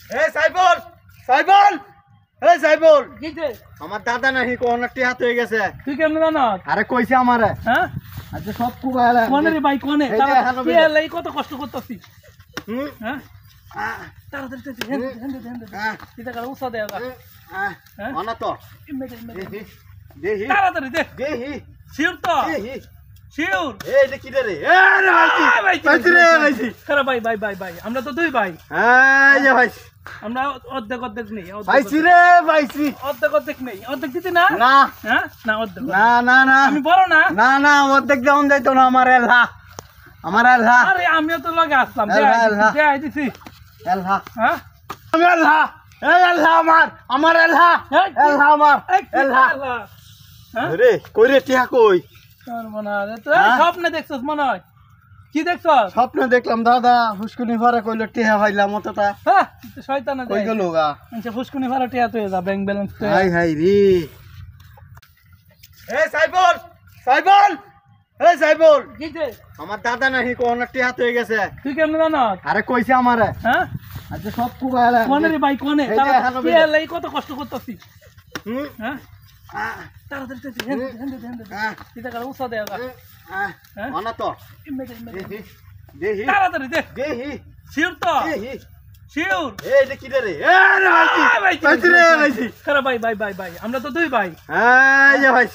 এই সাইবল সাইবল এই সাইবল কিছে আমার দাদা নাহি কোন টিহাত হয়ে গেছে। তুই কেমনে জানাস? আরে কইছে আমারে। হ্যাঁ আচ্ছা সব কুবাইলা কোনে রে ভাই কোনে? এই যে এখানে কি লাই কত কষ্ট করতেছি। হুম হ্যাঁ তাড়াতাড়ি এটা কার উসা দেয়া যা। হ্যাঁ অনা তো দেহি দেহি তাড়াতাড়ি দে দেহি শিওর তো দেহি শিওর। এই যে কি রে এ রে ভাইজি রে ভাইজি। আরে ভাই ভাই ভাই ভাই আমরা তো দুই ভাই। এই যে ভাই আমরা অর্ধেক অর্ধেক নেই ভাইজি রে ভাইজি। অর্ধেক অর্ধেক নেই অর্ধেক দিতে না না হ্যাঁ না অর্ধেক না না না আমি বড় না না না অর্ধেক দেওয়া যাইতো না আমার এলহা আমার এলহা আরে আমিও তো লগে আসলাম এলহা। দে আইতেছি এলহা হ্যাঁ আমি এলহা এই এলহা আমার এলহা এলহা আমার এলহা হ্যাঁ রে কই রে টিহা কই মনে হয় তো স্বপ্নে দেখছস মনে হয় কি দেখছস? স্বপ্ন দেখলাম দাদা ফুসকুনি ভরা কইলো টিহা ভাইলাম অতটা হ্যাঁ শয়তান কই গেল গা আচ্ছা ফুসকুনি ভাড়া টিয়া তুই যা ব্যাংক ব্যালেন্স তুই হাই হাই রে এই সাইবল সাইবল এই সাইবল কিছে আমার দাদা নাহি কোন টিহা হয়ে গেছে। তুই কেমনে জানাস? আরে কইছে আমারে। হ্যাঁ আচ্ছা সব কুবাইলা কোনে রে ভাই কোনে? এই যে এখানে কি লাই কত কষ্ট করতেছি। হুম হ্যাঁ তাড়াতাড়ি এটা কার উসা দেয়া যা। হ্যাঁ অনা তো দেহি দেহি তাড়াতাড়ি দে দেহি শিওর তো দেহি শিওর। এই যে কি রে এ রে ভাইজি রে ভাইজি। আরে ভাই ভাই ভাই ভাই আমরা তো দুই ভাই। এই যে ভাই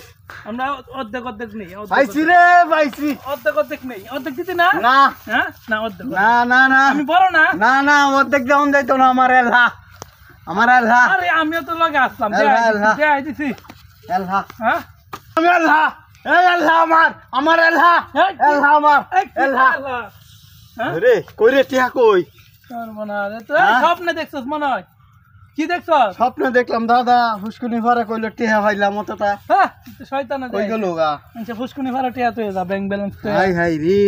আমরা অর্ধেক অর্ধেক নেই ভাইজি রে ভাইজি। অর্ধেক অর্ধেক নেই অর্ধেক দিতে না না হ্যাঁ না অর্ধেক না না না আমি বড় না না না অর্ধেক দেওয়া যাইতো না আমার এলহা আমার এলহা আরে আমিও তো লগে আসলাম এলহা। দে আইতেছি এলহা হ্যাঁ আমি এলহা এই এলহা আমার এলহা এলহা আমার এলহা হ্যাঁ রে কই রে টিহা কই মনে হয় তো স্বপ্নে দেখছস মনে হয় কি দেখছস? স্বপ্ন দেখলাম দাদা ফুসকুনি ভরা কইলো টিহা ভাইলাম অতটা হ্যাঁ শয়তান কই গেল গা আচ্ছা ফুসকুনি ভাড়া টিয়া তুই যা ব্যাংক ব্যালেন্স তুই হাই হাই রে